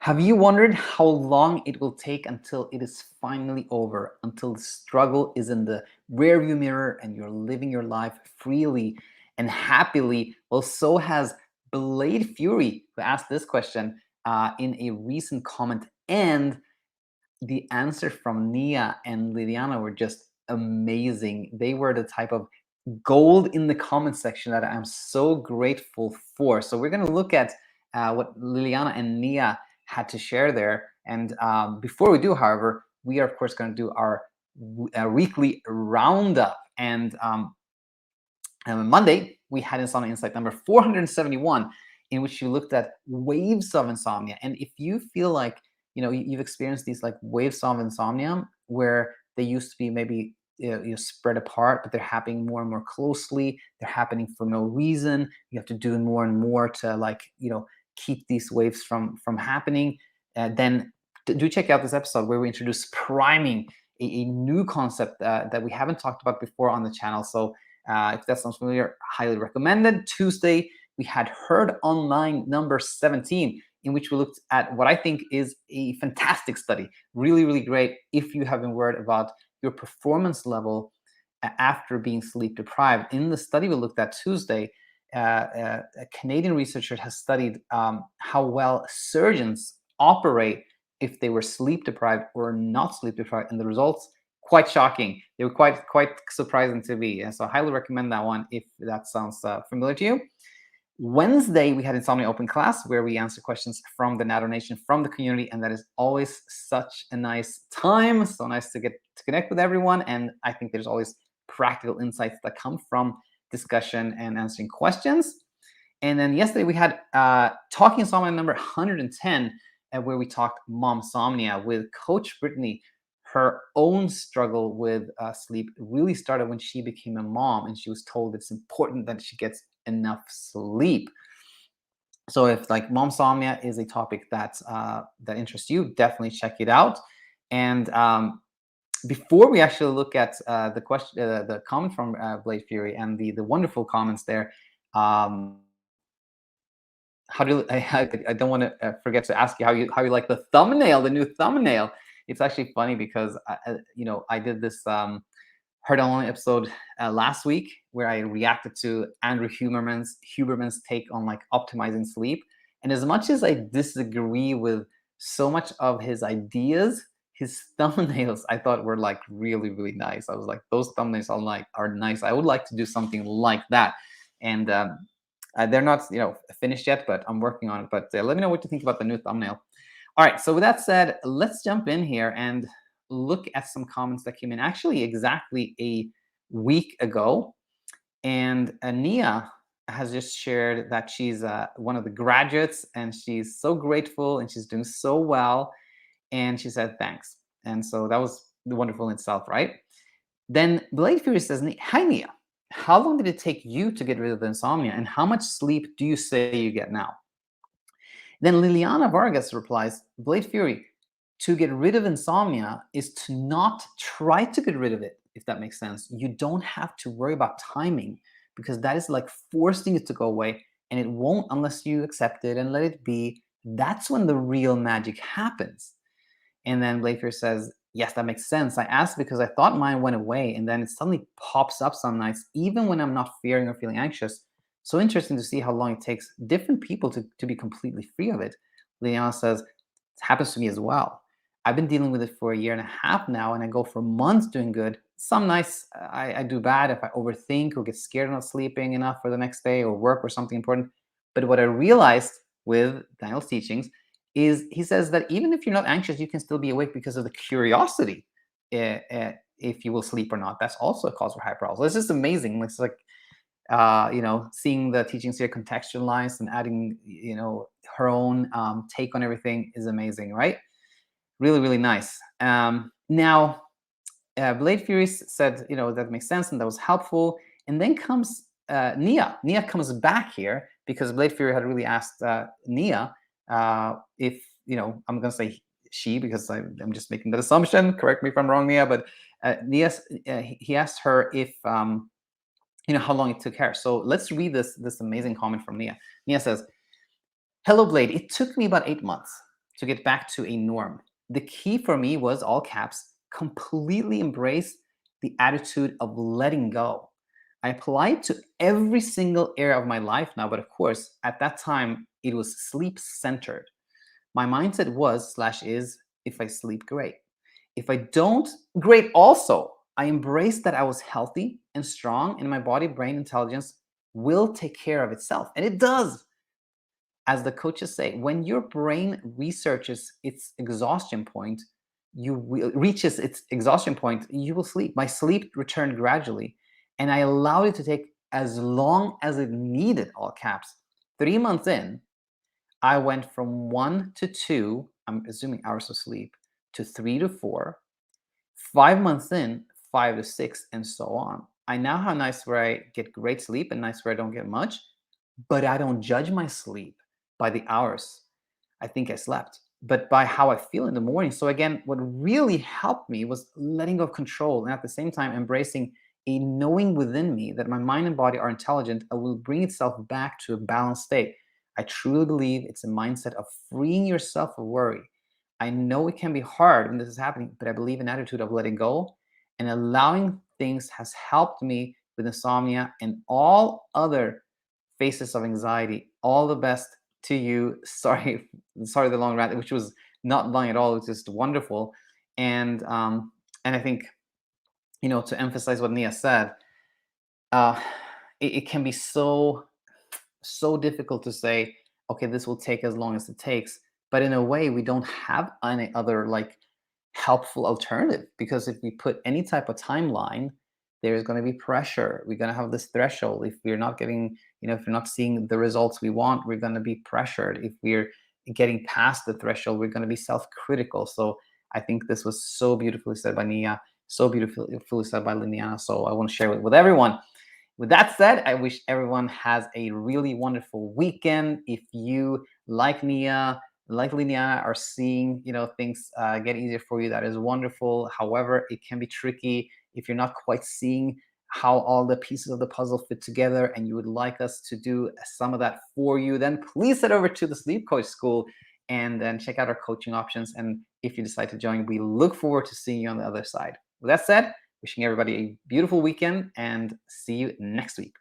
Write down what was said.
Have you wondered how long it will take until it is finally over, until the struggle is in the rearview mirror and you're living your life freely and happily? Well, so has Blade Fury, who asked this question in a recent comment. And the answer from Nia and Liliana were just amazing. They were the type of gold in the comment section that I'm so grateful for. So we're going to look at what Liliana and Nia had to share there. And before we do, however, we are of course going to do our weekly roundup. And on Monday, we had Insomnia Insight number 471, in which you looked at waves of insomnia. And if you feel like you've experienced these like waves of insomnia where they used to be maybe spread apart, but they're happening more and more closely, they're happening for no reason, you have to do more and more to keep these waves from happening, then do check out this episode where we introduce priming, a new concept that we haven't talked about before on the channel. So if that sounds familiar, highly recommended. Tuesday, we had Heard Online number 17, in which we looked at what I think is a fantastic study. Really, really great if you have been worried about your performance level after being sleep deprived. In the study we looked at Tuesday, a Canadian researcher has studied how well surgeons operate if they were sleep deprived or not sleep deprived, and the results quite shocking. They were quite surprising to me. And so I highly recommend that one if that sounds familiar to you. Wednesday, we had Insomnia Open Class, where we answer questions from the Natter Nation, from the community, and that is always such a nice time. So nice to get to connect with everyone, and I think there's always practical insights that come from discussion and answering questions. And then yesterday, we had Talking Insomnia number 110, where we talked Momsomnia with Coach Brittany. Her own struggle with sleep really started when she became a mom, and she was told it's important that she gets enough sleep. So if like Momsomnia is a topic that interests you, definitely check it out. And before we actually look at the question, the comment from Blade Fury and the wonderful comments there, how do I don't want to forget to ask you how you like the thumbnail, the new thumbnail. It's actually funny because I did this Heard Online episode last week where I reacted to Andrew Huberman's take on like optimizing sleep. And as much as I disagree with so much of his ideas, his thumbnails I thought were like really, really nice. I was like, those thumbnails are nice. I would like to do something like that. And they're not finished yet, but I'm working on it. But let me know what you think about the new thumbnail. All right, so with that said, let's jump in here and look at some comments that came in actually exactly a week ago. And Nia has just shared that she's one of the graduates and she's so grateful and she's doing so well. And she said, thanks. And so that was wonderful in itself, right? Then Blade Fury says, hi, Nia. How long did it take you to get rid of the insomnia? And how much sleep do you say you get now? Then Liliana Vargas replies, Blade Fury, to get rid of insomnia is to not try to get rid of it, if that makes sense. You don't have to worry about timing because that is like forcing it to go away, and it won't unless you accept it and let it be. That's when the real magic happens. And then Blade Fury says, yes, that makes sense. I asked because I thought mine went away, and then it suddenly pops up some nights, even when I'm not fearing or feeling anxious. So interesting to see how long it takes different people to be completely free of it. Leon says, it happens to me as well. I've been dealing with it for 1.5 years now, and I go for months doing good. Some nights I do bad if I overthink or get scared of not sleeping enough for the next day or work or something important. But what I realized with Daniel's teachings is he says that even if you're not anxious, you can still be awake because of the curiosity if you will sleep or not. That's also a cause for hyperarousal. It's just amazing. It's like seeing the teachings here contextualized and adding her own take on everything is amazing, right? Really, really nice. Now Blade Fury said that makes sense and that was helpful. And then comes Nia comes back here because Blade Fury had really asked Nia if I'm gonna say she because I'm just making that assumption, correct me if I'm wrong, Nia, but Nia, he asked her if how long it took her. So let's read this amazing comment from Nia. Nia says, hello Blade, it took me about 8 months. to get back to a norm. The key for me was, all caps, completely embrace the attitude of letting go. I apply it to every single area of my life now, but of course, at that time, it was sleep centered. My mindset was slash is, if I sleep, great. If I don't, great also. I embraced that I was healthy and strong, and my body brain intelligence will take care of itself. And it does. As the coaches say, when your brain researches its exhaustion point, reaches its exhaustion point, you will sleep. My sleep returned gradually, and I allowed it to take as long as it needed, all caps. 3 months in, I went from 1 to 2, I'm assuming hours of sleep, to 3 to 4. 5 months in, 5 to 6, and so on. I now have nights where I get great sleep and nights where I don't get much, but I don't judge my sleep by the hours I think I slept, but by how I feel in the morning. So again, what really helped me was letting go of control and at the same time embracing a knowing within me that my mind and body are intelligent and will bring itself back to a balanced state. I truly believe it's a mindset of freeing yourself of worry. I know it can be hard when this is happening, but I believe an attitude of letting go and allowing things has helped me with insomnia and all other faces of anxiety. All the best to you. Sorry the long rant, which was not long at all. It was just wonderful. And I think, to emphasize what Nia said, uh, it can be so difficult to say, okay, this will take as long as it takes. But in a way, we don't have any other like helpful alternative, because if we put any type of timeline, there's going to be pressure. We're going to have this threshold. If we're not getting, if we're not seeing the results we want, we're going to be pressured. If we're getting past the threshold, we're going to be self-critical. So I think this was so beautifully said by Nia, so beautifully said by Liliana. So I want to share it with everyone. With that said, I wish everyone has a really wonderful weekend. If you, like Nia, like Liliana, are seeing things get easier for you, that is wonderful. However, it can be tricky if you're not quite seeing how all the pieces of the puzzle fit together, and you would like us to do some of that for you, then please head over to the Sleep Coach School and then check out our coaching options. And if you decide to join, we look forward to seeing you on the other side. With that said, wishing everybody a beautiful weekend and see you next week.